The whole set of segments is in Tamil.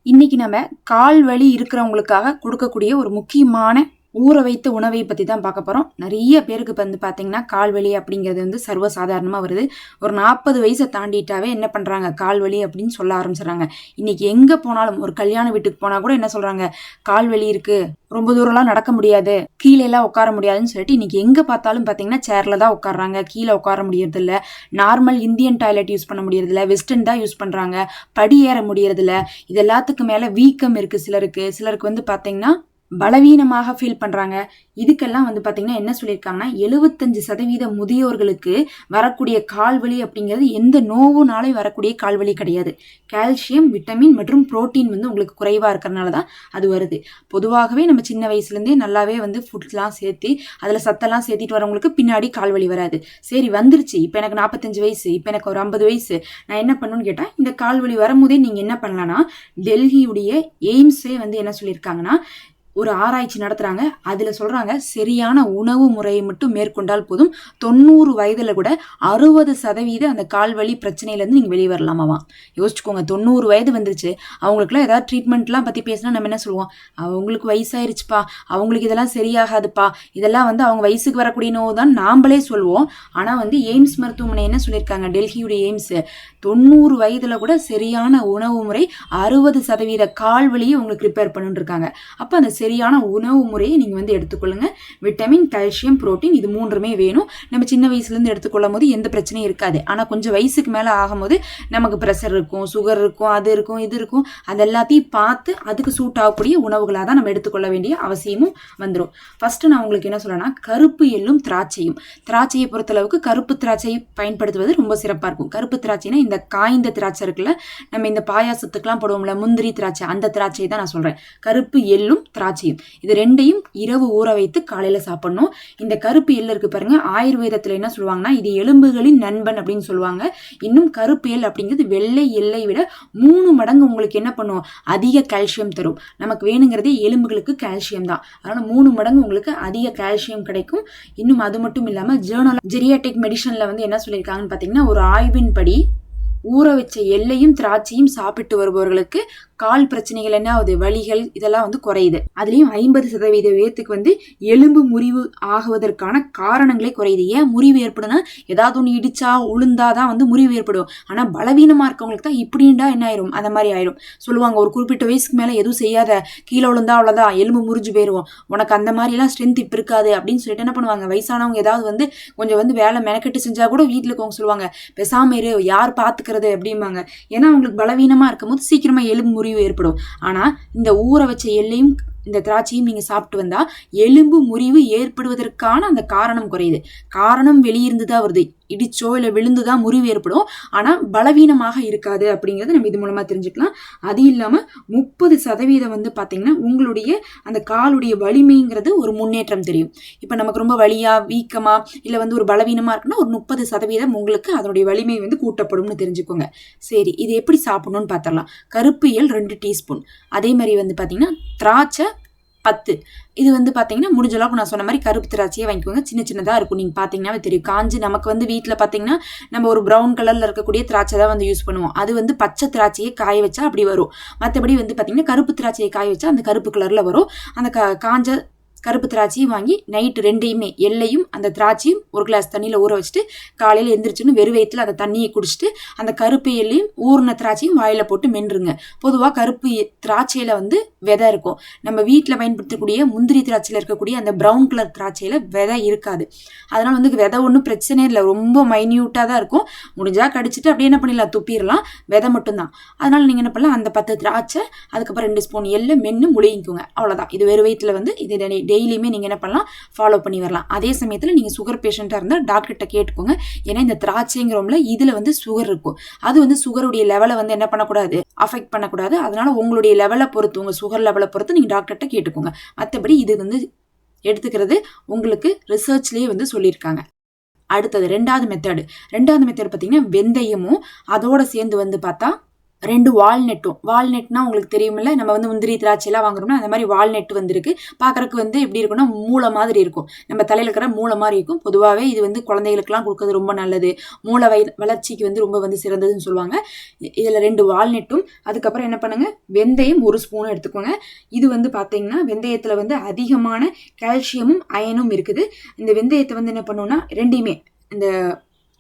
இன்னைக்கு நம்ம கால் வலி இருக்கிறவங்களுக்காக கொடுக்கக்கூடிய ஒரு முக்கியமான ஊற வைத்த உணவை பற்றி தான் பார்க்க போகிறோம். நிறைய பேருக்கு வந்து பார்த்தீங்கன்னா கால் வலி அப்படிங்கிறது வந்து சர்வசாதாரணமாக வருது. ஒரு 40 வயசை தாண்டிட்டாவே என்ன பண்ணுறாங்க, கால் வலி அப்படின்னு சொல்ல ஆரம்பிச்சிடறாங்க. இன்னைக்கு எங்கே போனாலும், ஒரு கல்யாண வீட்டுக்கு போனால் கூட என்ன சொல்கிறாங்க, கால் வலி இருக்குது, ரொம்ப தூரம்லாம் நடக்க முடியாது, கீழேலாம் உட்கார முடியாதுன்னு சொல்லிட்டு இன்னைக்கு எங்கே பார்த்தாலும் பார்த்தீங்கன்னா சேரில் தான் உட்காடுறாங்க. கீழே உட்கார முடியறதில்ல, நார்மல் இந்தியன் டாய்லெட் யூஸ் பண்ண முடியறதில்ல, வெஸ்டர்ன் தான் யூஸ் பண்ணுறாங்க, படி ஏற முடியறதில்ல. இது எல்லாத்துக்கு மேலே வீக்கம் இருக்குது சிலருக்கு வந்து பார்த்தீங்கன்னா பலவீனமாக ஃபீல் பண்ணுறாங்க. இதுக்கெல்லாம் வந்து பார்த்திங்கன்னா என்ன சொல்லியிருக்காங்கன்னா 75% முதியோர்களுக்கு வரக்கூடிய கால்வலி அப்படிங்கிறது எந்த நோவுனாலே வரக்கூடிய கால்வலி கிடையாது. கால்சியம், விட்டமின் மற்றும் புரோட்டீன் வந்து உங்களுக்கு குறைவாக இருக்கிறனால தான் அது வருது. பொதுவாகவே நம்ம சின்ன வயசுலேருந்தே நல்லாவே வந்து ஃபுட்லாம் சேர்த்து அதில் சத்தெல்லாம் சேர்த்திட்டு வரவங்களுக்கு பின்னாடி கால்வலி வராது. சரி வந்துருச்சு, இப்போ எனக்கு 45 வயசு, இப்போ எனக்கு ஒரு 50 வயசு, நான் என்ன பண்ணணும்னு கேட்டால் இந்த கால்வலி வரும்போதே நீங்கள் என்ன பண்ணலான்னா, டெல்லியுடைய எய்ம்ஸே வந்து என்ன சொல்லியிருக்காங்கன்னா ஒரு ஆராய்ச்சி நடத்துகிறாங்க. அதில் சொல்கிறாங்க, சரியான உணவு முறையை மட்டும் மேற்கொண்டால் போதும் 90 வயதில் கூட 60% அந்த கால்வலி பிரச்சனையிலேருந்து நீங்கள் வெளியே வரலாமாவா. யோசிச்சுக்கோங்க, 90 வயது வந்துருச்சு, அவங்களுக்குலாம் ஏதாவது ட்ரீட்மெண்ட்லாம் பற்றி பேசினா நம்ம என்ன சொல்லுவோம், அவங்களுக்கு வயசாயிருச்சுப்பா, அவங்களுக்கு இதெல்லாம் சரியாகாதுப்பா, இதெல்லாம் வந்து அவங்க வயசுக்கு வரக்கூடிய நோவு தான் நாம்ளே சொல்லுவோம். ஆனால் வந்து எய்ம்ஸ் மருத்துவமனை என்ன சொல்லியிருக்காங்க, டெல்லியுடைய எய்ம்ஸு 90 வயதில் கூட சரியான உணவு முறை 60% கால்வலியை உங்களுக்கு ரிப்பேர் பண்ணிருக்காங்க. அப்போ அந்த சரியான உணவு முறையை நீங்கள் வந்து எடுத்துக்கொள்ளுங்க. விட்டமின், கால்சியம், புரோட்டீன் இது மூன்றுமே வேணும். நம்ம சின்ன வயசுலேருந்து எடுத்துக்கொள்ளும் போது எந்த பிரச்சனையும் இருக்காது. ஆனால் கொஞ்சம் வயசுக்கு மேலே ஆகும்போது நமக்கு ப்ரெஷர் இருக்கும், சுகர் இருக்கும், அது இருக்கும், இது இருக்கும். அது எல்லாத்தையும் பார்த்து அதுக்கு சூட் ஆகக்கூடிய உணவுகளாக தான் நம்ம எடுத்துக்கொள்ள வேண்டிய அவசியமும் வந்துடும். ஃபர்ஸ்ட் நான் உங்களுக்கு என்ன சொல்லணும்னா, கருப்பு எள்ளும் திராட்சையும். திராட்சையை பொறுத்தளவுக்கு கருப்பு திராட்சையை பயன்படுத்துவது ரொம்ப சிறப்பாக இருக்கும். கருப்பு திராட்சைனா இந்த காய்ந்த திராட்சை இருக்குல்ல, நம்ம இந்த பாயாசத்துக்கெல்லாம் போடுவோம்ல, முந்திரி திராட்சை, அந்த திராட்சை தான் நான் சொல்கிறேன். கருப்பு எள்ளும் திராட்சையும் இது ரெண்டையும் இரவு ஊற வைத்து காலையில சாப்பிடணும். இந்த கருப்பு எள்ளு இருக்கு பாருங்க, ஆயுர்வேதத்துல என்ன சொல்லுவாங்கன்னா, இது எலும்புகளின் நண்பன் அப்படின்னு சொல்லுவாங்க. இன்னும் கருப்பு எள் அப்படிங்கிறது வெள்ளை எள்ளை விட 3 மடங்கு உங்களுக்கு என்ன பண்ணும், அதிக கால்சியம் தரும். நமக்கு வேணுங்கிறதே எலும்புகளுக்கு கால்சியம் தான். அதனால 3 மடங்கு உங்களுக்கு அதிக கால்சியம் கிடைக்கும். இன்னும் அது மட்டும் இல்லாம ஜேர்னல் ஜெரியாட்டிக் மெடிசன்ல வந்து என்ன சொல்லியிருக்காங்கன்னு பாத்தீங்கன்னா, ஒரு ஆய்வின்படி ஊற வச்ச எள்ளையும் திராட்சையும் சாப்பிட்டு வருபவர்களுக்கு கால் பிரச்சனைகள் என்ன ஆகுது, வலிகள் இதெல்லாம் வந்து குறையுது. அதுலயும் 50% பேத்துக்கு வந்து எலும்பு முறிவு ஆகுவதற்கான காரணங்களே குறையுது. ஏன் முறிவு ஏற்படும்னா, ஏதாவது ஒன்று இடிச்சா உளுந்தாதான் வந்து முறிவு ஏற்படும். ஆனா பலவீனமா இருக்கவங்களுக்கு தான் இப்படின்டா என்ன ஆயிரும், அந்த மாதிரி ஆயிரும். சொல்லுவாங்க, ஒரு குறிப்பிட்ட வயசுக்கு மேல எதுவும் செய்யாத, கீழே விழுந்தா அவ்வளவுதான், எலும்பு முறிஞ்சு போயிடும், உனக்கு அந்த மாதிரி எல்லாம் ஸ்ட்ரென்த் இப்ப இருக்காது அப்படின்னு சொல்லிட்டு என்ன பண்ணுவாங்க, வயசானவங்க ஏதாவது வந்து கொஞ்சம் வந்து வேலை மெனக்கெட்டு செஞ்சா கூட வீட்டுல இருக்கவங்க சொல்லுவாங்க, பேசாம இரு, யார் பாத்துக்கிறது அப்படிம்பாங்க. ஏன்னா அவங்களுக்கு பலவீனமா இருக்கும் போது சீக்கிரமா எலும்பு முறிவு ஏற்படும். ஆனா இந்த ஊற வச்ச எள்ளையும் இந்த திராட்சையும் நீங்க சாப்பிட்டு வந்தா எலும்பு முறிவு ஏற்படுவதற்கான அந்த காரணம் குறையுது. காரணம் வெளியிருந்துதான் வருது, இடிச்சோ இல்லை விழுந்துதான் முறிவு ஏற்படும். ஆனா பலவீனமாக இருக்காது அப்படிங்கிறது நம்ம இது மூலமா தெரிஞ்சுக்கலாம். அது இல்லாம 30% வந்து பாத்தீங்கன்னா உங்களுடைய அந்த காலுடைய வலிமைங்கிறது ஒரு முன்னேற்றம் தெரியும். இப்ப நமக்கு ரொம்ப வலியா, வீக்கமா, இல்ல வந்து ஒரு பலவீனமா இருக்குன்னா ஒரு 30% உங்களுக்கு அதனுடைய வலிமை வந்து கூட்டப்படும்னு தெரிஞ்சுக்கோங்க. சரி, இது எப்படி சாப்பிடணும்னு பாத்திரலாம். கருப்பு எள் 2 டீஸ்பூன், அதே மாதிரி வந்து பாத்தீங்கன்னா திராட்சை 10. இது வந்து பார்த்தீங்கன்னா முடிஞ்ச அளவுக்கு நான் சொன்ன மாதிரி கருப்பு திராட்சையே வாங்கிக்கோங்க. சின்ன சின்னதாக இருக்கும், நீங்கள் பார்த்தீங்கன்னா தெரியும். காஞ்சி நமக்கு வந்து வீட்டில் பார்த்தீங்கன்னா நம்ம ஒரு ப்ரௌன் கலரில் இருக்கக்கூடிய திராட்சை தான் வந்து யூஸ் பண்ணுவோம். அது வந்து பச்சை திராட்சையை காய வச்சா அப்படி வரும். மற்றபடி வந்து பார்த்தீங்கன்னா கருப்பு திராட்சையை காய வச்சா அந்த கருப்பு கலரில் வரும். அந்த காஞ்ச கருப்பு திராட்சையும் வாங்கி நைட்டு ரெண்டையுமே, எள்ளையும் அந்த திராட்சையும் ஒரு கிளாஸ் தண்ணியில் ஊற வச்சுட்டு காலையில் எந்திரிச்சுன்னு வெறும் வயிற்றுல அந்த தண்ணியை குடிச்சிட்டு அந்த கருப்பு எள்ளையும் ஊறின திராட்சையும் வாயில போட்டு மென்றுங்க. பொதுவாக கருப்பு திராட்சையில வந்து விதை இருக்கும். நம்ம வீட்டில் பயன்படுத்தக்கூடிய முந்திரி திராட்சையில் இருக்கக்கூடிய அந்த ப்ரௌன் கலர் திராட்சையில விதை இருக்காது. அதனால வந்து விதை ஒன்றும் பிரச்சனை இல்லை, ரொம்ப மைன்யூட்டாக தான் இருக்கும். முடிஞ்சா கடிச்சிட்டு அப்படியே என்ன பண்ணிடலாம், துப்பிடலாம், விதை மட்டும்தான். அதனால நீங்கள் என்ன பண்ணலாம், அந்த 10 திராட்சை, அதுக்கப்புறம் 2 ஸ்பூன் எள்ளை மென்று முழுங்கிக்கோங்க. அவ்வளோதான். இது வெறும் வயிற்றுல வந்து இது டெய்லியுமே நீங்கள் என்ன பண்ணலாம், ஃபாலோ பண்ணி வரலாம். அதே சமயத்தில் நீங்கள் சுகர் பேஷண்ட்டாக இருந்தால் டாக்டர்கிட்ட கேட்டுக்கோங்க. ஏன்னா இந்த திராட்சைங்கிறோம்ல இதில் வந்து சுகர் இருக்கும். அது வந்து சுகருடைய லெவலை வந்து என்ன பண்ணக்கூடாது, அஃபெக்ட் பண்ணக்கூடாது. அதனால உங்களுடைய லெவலை பொறுத்து, உங்கள் சுகர் லெவலை பொறுத்து நீங்கள் டாக்டர்கிட்ட கேட்டுக்கோங்க. மற்றபடி இது வந்து எடுத்துக்கிறது உங்களுக்கு ரிசர்ச்லேயே வந்து சொல்லியிருக்காங்க. அடுத்தது ரெண்டாவது மெத்தட் பார்த்தீங்கன்னா வெந்தயமும் அதோட சேர்ந்து வந்து பார்த்தா 2 வால்நெட்னா உங்களுக்கு தெரியுமில்ல, நம்ம வந்து முந்திரி திராட்சையெல்லாம் வாங்குறோம்னா அந்த மாதிரி வால்நெட் வந்துருக்கு. பார்க்கறக்கு வந்து எப்படி இருக்குன்னா மூளை மாதிரி இருக்கும், நம்ம தலையில் இருக்கிற மூளை மாதிரி இருக்கும். பொதுவாகவே இது வந்து குழந்தைகளுக்குலாம் கொடுக்கறது ரொம்ப நல்லது, மூளை வளர்ச்சிக்கு வந்து ரொம்ப வந்து சிறந்ததுன்னு சொல்லுவாங்க. இதில் 2 வால்நெட்டும், அதுக்கப்புறம் என்ன பண்ணுங்க, வெந்தயம் 1 ஸ்பூனும் எடுத்துக்கோங்க. இது வந்து பார்த்தீங்கன்னா வெந்தயத்தில் வந்து அதிகமான கால்சியமும் அயனும் இருக்குது. இந்த வெந்தயத்தை வந்து என்ன பண்ணுவோம்னா ரெண்டையுமே, இந்த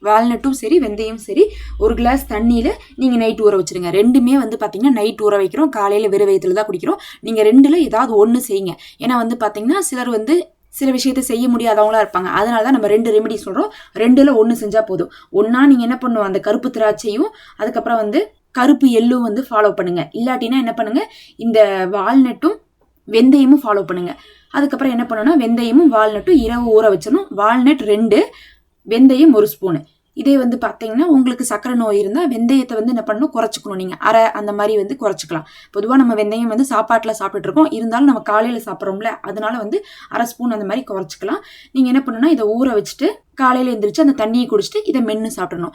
வால்நட்டும் சரி வெந்தயம் சரி 1 கிளாஸ் தண்ணியில் நீங்கள் நைட் ஊற வச்சுருங்க. ரெண்டுமே வந்து பார்த்தீங்கன்னா நைட் ஊற வைக்கிறோம், காலையில் வெறும் வயிற்றுல தான் குடிக்கிறோம். நீங்கள் 2ல் ஏதாவது ஒன்று செய்யுங்க. ஏன்னா வந்து பார்த்தீங்கன்னா சிலர் வந்து சில விஷயத்தை செய்ய முடியாதவங்களா இருப்பாங்க, அதனால தான் நம்ம 2 ரெமெடி சொல்கிறோம். 2ல் 1 செஞ்சால் போதும். ஒன்றா நீங்கள் என்ன பண்ணுவோம், அந்த கருப்பு திராட்சையும் அதுக்கப்புறம் வந்து கருப்பு எள்ளும் வந்து ஃபாலோ பண்ணுங்கள். இல்லாட்டினா என்ன பண்ணுங்கள், இந்த வால்நட்டும் வெந்தயமும் ஃபாலோ பண்ணுங்கள். அதுக்கப்புறம் என்ன பண்ணணும்னா வெந்தயமும் வால்நட்டும் இரவு ஊற வச்சிடணும். வால்நட் 2, வெந்தயம் 1 ஸ்பூனு. இதே வந்து பார்த்தீங்கன்னா உங்களுக்கு சக்கரை நோய் இருந்தால் வெந்தயத்தை வந்து என்ன பண்ணணும், குறைச்சிக்கணும். நீங்கள் அரை அந்த மாதிரி வந்து குறைச்சிக்கலாம். பொதுவாக நம்ம வெந்தயம் வந்து சாப்பாட்டில் சாப்பிட்டுருக்கோம், இருந்தாலும் நம்ம காலையில் சாப்பிட்றோம்ல, அதனால வந்து அரை ஸ்பூன் அந்த மாதிரி குறைச்சிக்கலாம். நீங்கள் என்ன பண்ணணும்னா இதை ஊற வச்சுட்டு காலையில் எழுந்திரிச்சு அந்த தண்ணியை குடிச்சிட்டு இதை மென்று சாப்பிடணும்.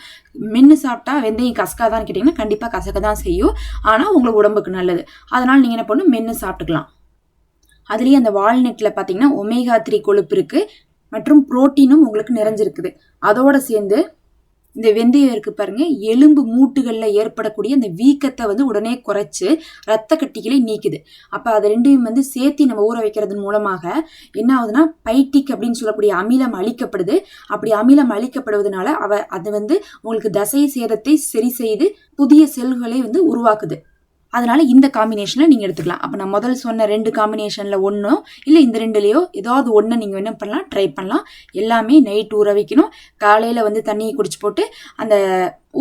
மென்று சாப்பிட்டா வெந்தயம் கசக்காதான்னு கேட்டிங்கன்னா கண்டிப்பாக கசக்க தான் செய்யும், ஆனால் உங்களுக்கு உடம்புக்கு நல்லது. அதனால் நீங்கள் என்ன பண்ணணும், மென்று சாப்பிட்டுக்கலாம். அதுலேயும் அந்த வால்நெட்டில் பார்த்தீங்கன்னா ஒமேகா 3 கொழுப்பு இருக்குது மற்றும் புரோட்டீனும் உங்களுக்கு நிறைஞ்சிருக்குது. அதோட சேர்ந்து இந்த வெந்தயம் இருக்கு பாருங்க, எலும்பு மூட்டுகளில் ஏற்படக்கூடிய அந்த வீக்கத்தை வந்து உடனே குறைச்சு ரத்த கட்டிகளை நீக்குது. அப்போ அது ரெண்டையும் வந்து சேர்த்து நம்ம ஊற வைக்கிறது மூலமாக என்ன ஆகுதுன்னா பைட்டிக் அப்படின்னு சொல்லக்கூடிய அமிலம் அழிக்கப்படுது. அப்படி அமிலம் அழிக்கப்படுவதனால அது வந்து உங்களுக்கு தசை சேதத்தை சரி செய்து புதிய செல்களை வந்து உருவாக்குது. அதனால இந்த காம்பினேஷனில் நீங்கள் எடுத்துக்கலாம். அப்போ நான் முதல் சொன்ன 2 காம்பினேஷனில் ஒன்றோ இல்லை இந்த 2லையோ ஏதாவது ஒன்று நீங்கள் என்ன பண்ணலாம், ட்ரை பண்ணலாம். எல்லாமே நைட் ஊற வைக்கணும், காலையில் வந்து தண்ணியை குடிச்சு போட்டு அந்த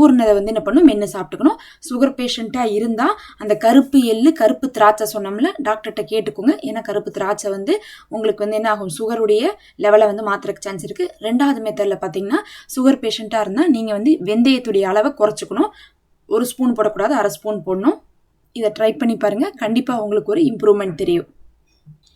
ஊறினதை வந்து என்ன பண்ணணும், மென்று சாப்பிட்டுக்கணும். சுகர் பேஷண்ட்டாக இருந்தால் அந்த கருப்பு எள்ளு கருப்பு திராட்சை சொன்னோம்ல, டாக்டர்கிட்ட கேட்டுக்கோங்க. ஏன்னா கருப்பு திராட்சை வந்து உங்களுக்கு வந்து என்ன ஆகும், சுகருடைய லெவலை வந்து மாற்றுறக்கு சான்ஸ் இருக்குது. 2வது மெத்தடில் பார்த்தீங்கன்னா சுகர் பேஷண்ட்டாக இருந்தால் நீங்கள் வந்து வெந்தயத்துடைய அளவை குறைச்சிக்கணும். 1 ஸ்பூன் போடக்கூடாது, அரை ஸ்பூன் போடணும். இதை ட்ரை பண்ணி பாருங்கள், கண்டிப்பாக உங்களுக்கு ஒரு இம்ப்ரூவ்மெண்ட் தெரியும்.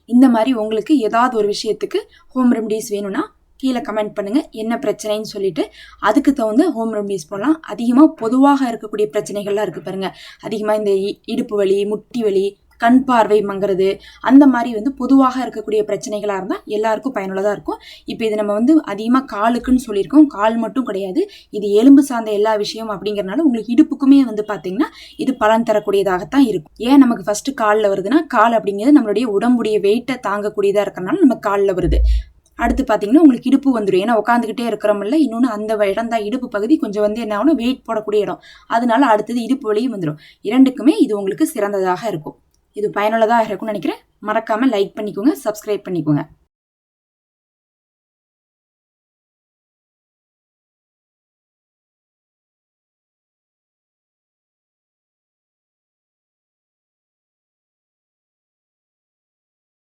இந்த மாதிரி உங்களுக்கு ஏதாவது ஒரு விஷயத்துக்கு ஹோம் ரெமடிஸ் வேணும்னா கீழே கமெண்ட் பண்ணுங்கள், என்ன பிரச்சனைன்னு சொல்லிட்டு அதுக்கு தகுந்த ஹோம் ரெமடிஸ் போடலாம். அதிகமாக பொதுவாக இருக்கக்கூடிய பிரச்சனைகள்லாம் இருக்குது பாருங்கள், அதிகமாக இந்த இடுப்பு வலி, முட்டி வலி, கண் பார்வை மங்கிறது, அந்த மாதிரி வந்து பொதுவாக இருக்கக்கூடிய பிரச்சனைகளாக இருந்தால் எல்லாருக்கும் பயனுள்ளதாக இருக்கும். இப்போ இது நம்ம வந்து அதிகமாக காலுக்குன்னு சொல்லியிருக்கோம், கால் மட்டும் கிடையாது, இது எலும்பு சார்ந்த எல்லா விஷயம் அப்படிங்கிறனால உங்களுக்கு இடுப்புக்குமே வந்து பார்த்தீங்கன்னா இது பலன் தரக்கூடியதாகத்தான் இருக்கும். ஏன் நமக்கு ஃபஸ்ட்டு காலில் வருதுன்னா, கால் அப்படிங்கிறது நம்மளுடைய உடம்புடைய வெயிட்டை தாங்கக்கூடியதாக இருக்கிறனால நம்ம காலில் வருது. அடுத்து பார்த்தீங்கன்னா உங்களுக்கு இடுப்பு வந்துடும், ஏன்னா உட்காந்துக்கிட்டே இருக்கிறோம்ல. இன்னொன்று அந்த இடம் தான் இடுப்பு பகுதி கொஞ்சம் வந்து என்ன ஆகணும், வெயிட் போடக்கூடிய இடம், அதனால அடுத்தது இடுப்பு வலியும் வந்துடும். 2க்குமே இது உங்களுக்கு சிறந்ததாக இருக்கும். இது பயனுள்ளதாக இருக்கும்னு நினைக்கிறேன். மறக்காமல் லைக் பண்ணிக்கோங்க, சப்ஸ்கிரைப் பண்ணிக்கோங்க.